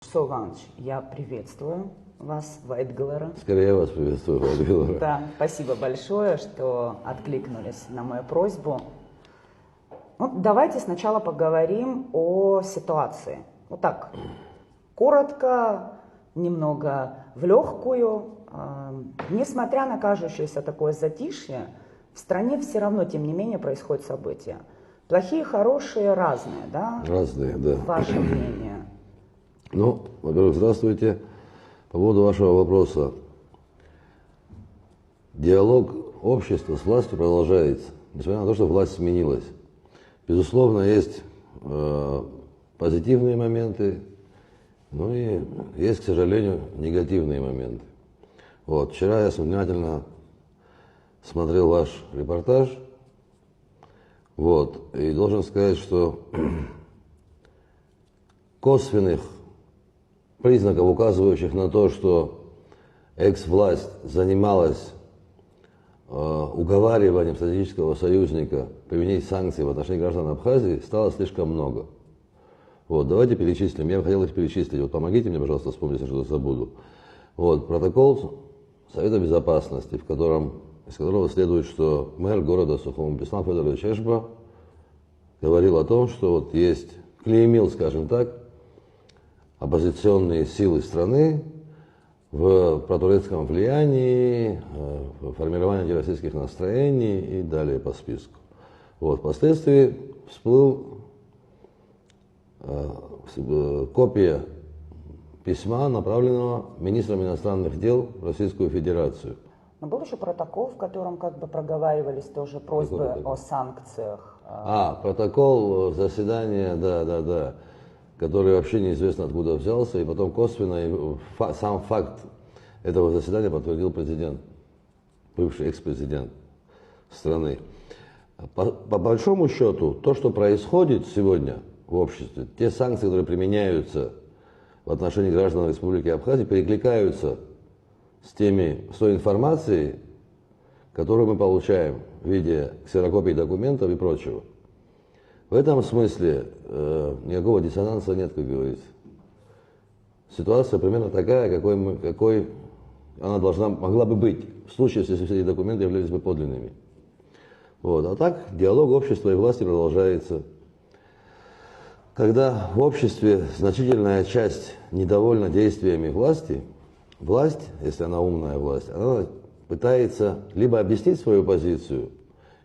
Рустам Иванович, я приветствую вас, Вайтгалера. Скорее я вас приветствую, Вайтгалера. Да, спасибо большое, что откликнулись на мою просьбу. Ну, давайте сначала поговорим о ситуации. Вот так, коротко, немного в легкую. Несмотря на кажущееся такое затишье, в стране все равно, тем не менее, происходят события. Плохие, хорошие, разные, да? Разные, да. Ваше мнение? Ну, во-первых, здравствуйте. По поводу вашего вопроса. Диалог общества с властью продолжается, несмотря на то, что власть сменилась. Безусловно, есть позитивные моменты, ну и есть, к сожалению, негативные моменты. Вот. Вчера я внимательно смотрел ваш репортаж, вот, и должен сказать, что косвенных признаков, указывающих на то, что экс-власть занималась уговариванием стратегического союзника применить санкции в отношении граждан Абхазии, стало слишком много. Вот, давайте перечислим. Я бы хотел их перечислить. Вот помогите мне, пожалуйста, вспомнить, если что-то забуду. Вот, протокол Совета Безопасности, из которого следует, что мэр города Сухум Беслан Федорович Эшба говорил о том, что вот есть, клеймил, скажем так, оппозиционные силы страны в протурецком влиянии, в формировании антироссийских настроений и далее по списку. Вот, впоследствии всплыл копия письма, направленного министром иностранных дел в Российскую Федерацию. Но был еще протокол, в котором как бы проговаривались тоже просьбы о санкциях. Протокол заседания, да, который вообще неизвестно откуда взялся, и потом косвенно сам факт этого заседания подтвердил президент, бывший экс-президент страны. По большому счету, то, что происходит сегодня в обществе, те санкции, которые применяются в отношении граждан Республики Абхазия, перекликаются с той информацией, которую мы получаем в виде ксерокопий документов и прочего. В этом смысле никакого диссонанса нет, как говорится. Ситуация примерно такая, какой она могла бы быть, в случае, если все эти документы являлись бы подлинными. Вот. А так, диалог общества и власти продолжается. Когда в обществе значительная часть недовольна действиями власти, власть, если она умная власть, она пытается либо объяснить свою позицию,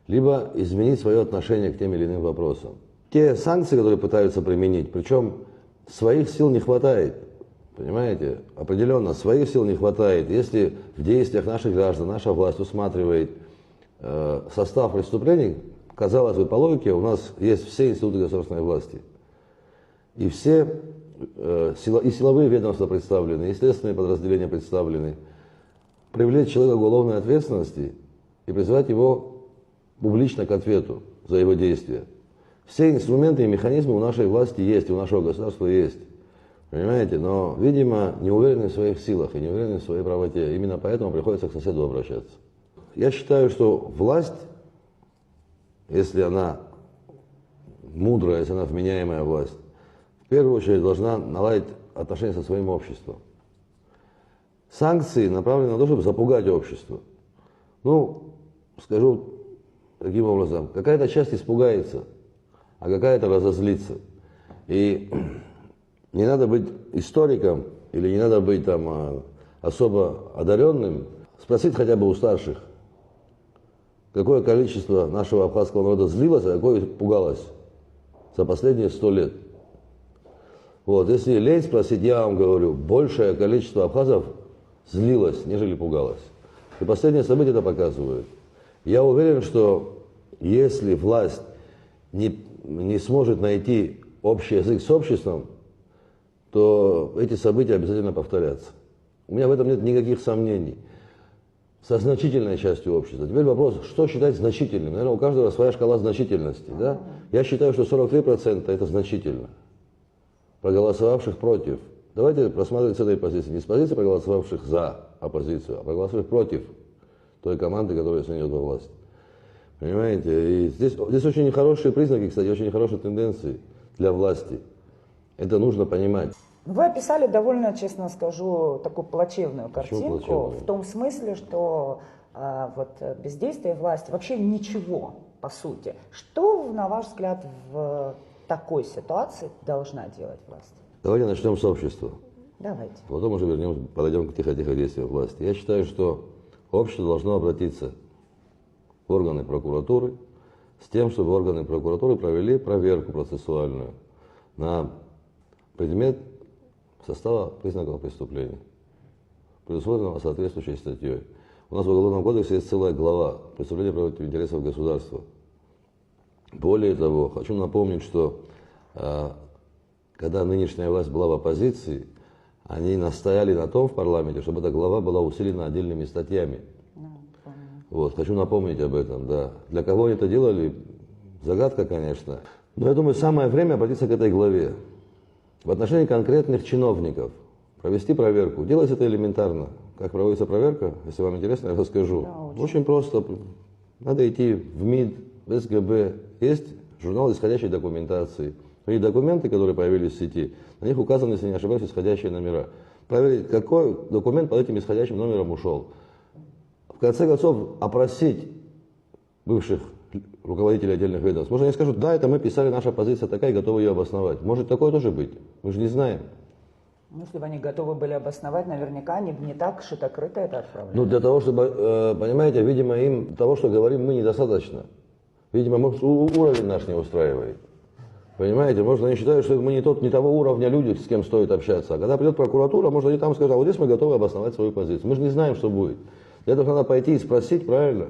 либо изменить свое отношение к тем или иным вопросам. Те санкции, которые пытаются применить, причем своих сил не хватает, понимаете, определенно своих сил не хватает. Если в действиях наших граждан наша власть усматривает состав преступлений, казалось бы, по логике, у нас есть все институты государственной власти. И все и силовые ведомства представлены, и следственные подразделения представлены. Привлечь человека к уголовной ответственности и призвать его публично к ответу за его действия. Все инструменты и механизмы у нашей власти есть, и у нашего государства есть. Понимаете? Но, видимо, не уверены в своих силах и не уверены в своей правоте. Именно поэтому приходится к соседу обращаться. Я считаю, что власть, если она мудрая, если она вменяемая власть, в первую очередь должна наладить отношения со своим обществом. Санкции направлены на то, чтобы запугать общество. Ну, скажу таким образом, какая-то часть испугается, а какая-то разозлится. И не надо быть историком или не надо быть там особо одаренным, спросить хотя бы у старших, какое количество нашего абхазского народа злилось, а какое пугалось за последние 100 лет. Вот, если лень спросить, я вам говорю, большее количество абхазов злилось, нежели пугалось. И последние события это показывают. Я уверен, что если власть не сможет найти общий язык с обществом, то эти события обязательно повторятся. У меня в этом нет никаких сомнений. Со значительной частью общества. Теперь вопрос, что считать значительным? Наверное, у каждого своя шкала значительности. Да? Я считаю, что 43% это значительно. Проголосовавших против. Давайте просматривать с этой позиции. Не с позиции проголосовавших за оппозицию, а проголосовавших против той команды, которая сегодня идет во власть. Понимаете? И здесь очень хорошие признаки, кстати, очень хорошие тенденции для власти. Это нужно понимать. Вы описали довольно, честно скажу, такую плачевную картинку, плачевную? в том смысле, что вот бездействие власти, вообще ничего, по сути. Что, на ваш взгляд, в такой ситуации должна делать власть? Давайте начнем с общества. Давайте. Потом уже подойдем к тихо-тихо действиям власти. Я считаю, что общество должно обратиться в органы прокуратуры с тем, чтобы органы прокуратуры провели проверку процессуальную на предмет состава признаков преступления, предусмотренного соответствующей статьей. У нас в Уголовном кодексе есть целая глава «Преступление против интересов государства». Более того, хочу напомнить, что когда нынешняя власть была в оппозиции, они настояли на том в парламенте, чтобы эта глава была усилена отдельными статьями. Вот, хочу напомнить об этом, да. Для кого они это делали, загадка, конечно. Но я думаю, самое время обратиться к этой главе. В отношении конкретных чиновников провести проверку. Делать это элементарно. Как проводится проверка, если вам интересно, я расскажу. Да, очень просто. Надо идти в МИД, в СГБ. Есть журнал исходящей документации. И документы, которые появились в сети, на них указаны, если не ошибаюсь, исходящие номера. Проверить, какой документ под этим исходящим номером ушел. В конце концов, опросить бывших руководителей отдельных ведомств. Может, они скажут, да, это мы писали, наша позиция такая, готовы ее обосновать. Может такое тоже быть. Мы же не знаем. Если бы они готовы были обосновать, наверняка они бы не так шито-крыто это отправляли. Ну, для того, чтобы, понимаете, видимо, им того, что говорим мы, недостаточно. Видимо, может, уровень наш не устраивает. Понимаете, может, они считают, что мы не того уровня люди, с кем стоит общаться. А когда придет прокуратура, может, они там скажут, а вот здесь мы готовы обосновать свою позицию. Мы же не знаем, что будет. Для этого надо пойти и спросить, правильно?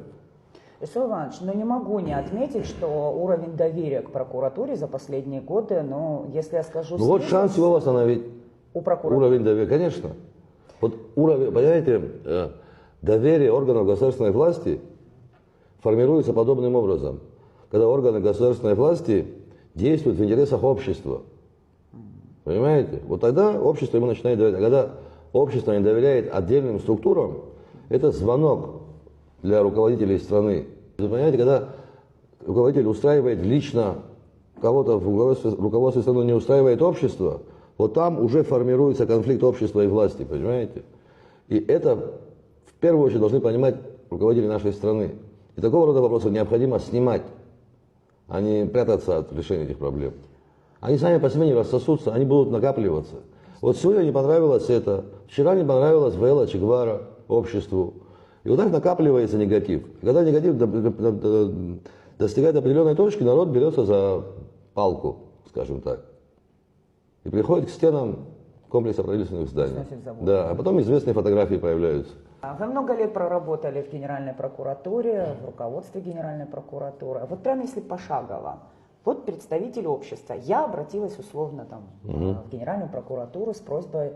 Исаил Иванович, но не могу не отметить, что уровень доверия к прокуратуре за последние годы, ну, если я скажу... Ну, вот шанс его восстановить. У прокуратуры. Уровень доверия, конечно. Вот уровень, понимаете, доверие органов государственной власти формируется подобным образом. Когда органы государственной власти действуют в интересах общества. Понимаете? Вот тогда общество ему начинает доверять. А когда общество не доверяет отдельным структурам, это звонок для руководителей страны. Вы понимаете, когда руководитель устраивает лично кого-то в руководстве страны, не устраивает общество, вот там уже формируется конфликт общества и власти, понимаете? И это в первую очередь должны понимать руководители нашей страны. И такого рода вопросы необходимо снимать, а не прятаться от решения этих проблем. Они сами по себе не рассосутся, они будут накапливаться. Вот сегодня не понравилось это, вчера не понравилось Вэлла, Че Гевара обществу. И вот так накапливается негатив. И когда негатив достигает определенной точки, народ берется за палку, скажем так. И приходит к стенам комплекса правительственных зданий. Да, а потом известные фотографии появляются. Вы много лет проработали в Генеральной прокуратуре, в руководстве Генеральной прокуратуры. Вот прямо если пошагово. Вот представитель общества. Я обратилась условно там, в Генеральную прокуратуру с просьбой...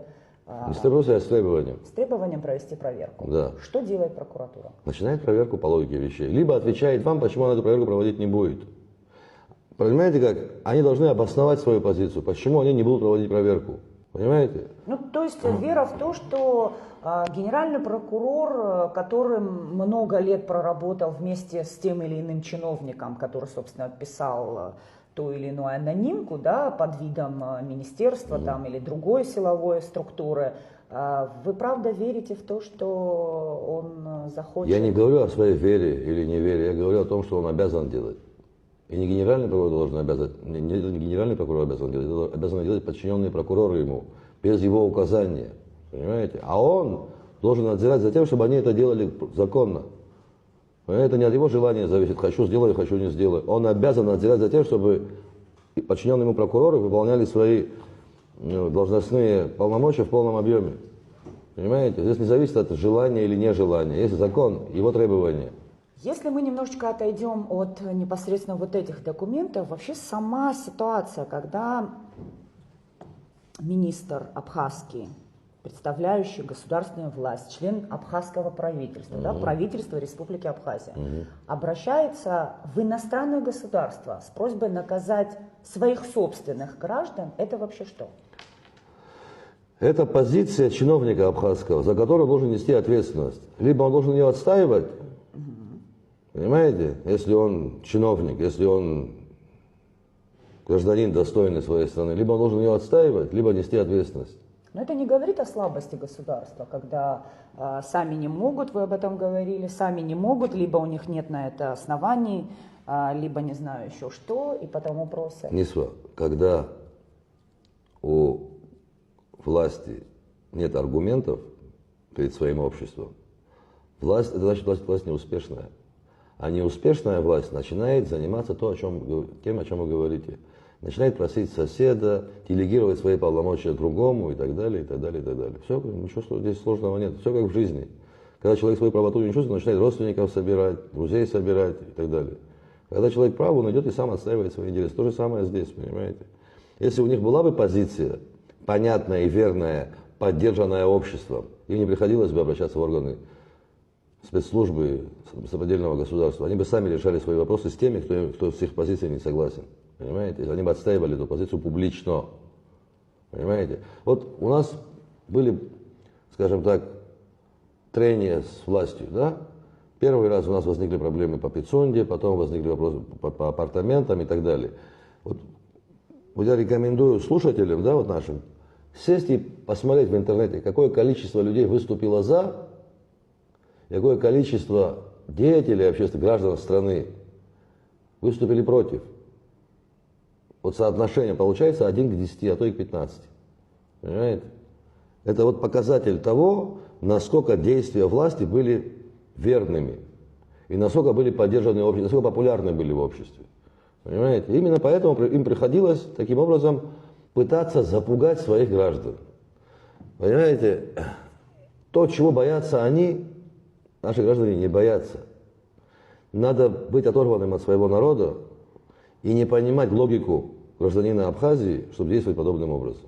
Не с просьбой, а с требованием. С требованием провести проверку. Да. Что делает прокуратура? Начинает проверку по логике вещей. Либо отвечает вам, почему она эту проверку проводить не будет. Понимаете как? Они должны обосновать свою позицию, почему они не будут проводить проверку. Понимаете? Ну, то есть вера в то, что генеральный прокурор, который много лет проработал вместе с тем или иным чиновником, который, собственно, писал ту или иную анонимку, да, под видом министерства там, или другой силовой структуры, вы правда верите в то, что он захочет? Я не говорю о своей вере или невере, я говорю о том, что он обязан делать. И не генеральный прокурор должен обязать, не генеральный прокурор обязан делать, это обязаны делать подчиненные прокуроры ему, без его указания, понимаете? А он должен надзирать за тем, чтобы они это делали законно. Это не от его желания зависит, хочу сделаю, хочу не сделаю. Он обязан надзирать за тем, чтобы подчиненные ему прокуроры выполняли свои должностные полномочия в полном объеме. Понимаете? Здесь не зависит от желания или нежелания, есть закон, его требования. Если мы немножечко отойдем от непосредственно вот этих документов, вообще сама ситуация, когда министр абхазский, представляющий государственную власть, член абхазского правительства, да, правительства Республики Абхазия, обращается в иностранное государство с просьбой наказать своих собственных граждан, это вообще что? Это позиция чиновника абхазского, за которую он должен нести ответственность. Либо он должен ее отстаивать, понимаете, если он чиновник, если он гражданин достойный своей страны, либо он должен ее отстаивать, либо нести ответственность. Но это не говорит о слабости государства, когда сами не могут, вы об этом говорили, сами не могут, либо у них нет на это оснований, либо не знаю еще что, и потому просят. Нисва, когда у власти нет аргументов перед своим обществом, власть, это значит, власть неуспешная. А неуспешная власть начинает заниматься тем, о чем вы говорите. Начинает просить соседа, делегировать свои полномочия другому и так далее, и так далее, и так далее. Все, ничего здесь сложного нет. Все как в жизни. Когда человек свою правоту не чувствует, он начинает родственников собирать, друзей собирать и так далее. Когда человек прав, он идет и сам отстаивает свои интересы. То же самое здесь, понимаете. Если у них была бы позиция понятная и верная, поддержанная обществом, им не приходилось бы обращаться в органы спецслужбы сопредельного государства. Они бы сами решали свои вопросы с теми, кто с их позицией не согласен. Понимаете? Они бы отстаивали эту позицию публично. Понимаете? Вот у нас были, скажем так, трения с властью, да? Первый раз у нас возникли проблемы по Пицунде, потом возникли вопросы по апартаментам и так далее. Вот я рекомендую слушателям, да, вот нашим, сесть и посмотреть в интернете, какое количество людей выступило за, какое количество деятелей, общественных граждан страны выступили против. Вот соотношение получается 1 к 10, а то и к 15. Понимаете? Это вот показатель того, насколько действия власти были верными. И насколько были поддержаны обществом, насколько популярны были в обществе. Понимаете? Именно поэтому им приходилось таким образом пытаться запугать своих граждан. Понимаете? То, чего боятся они, наши граждане не боятся. Надо быть оторванным от своего народа и не понимать логику гражданина Абхазии, чтобы действовать подобным образом.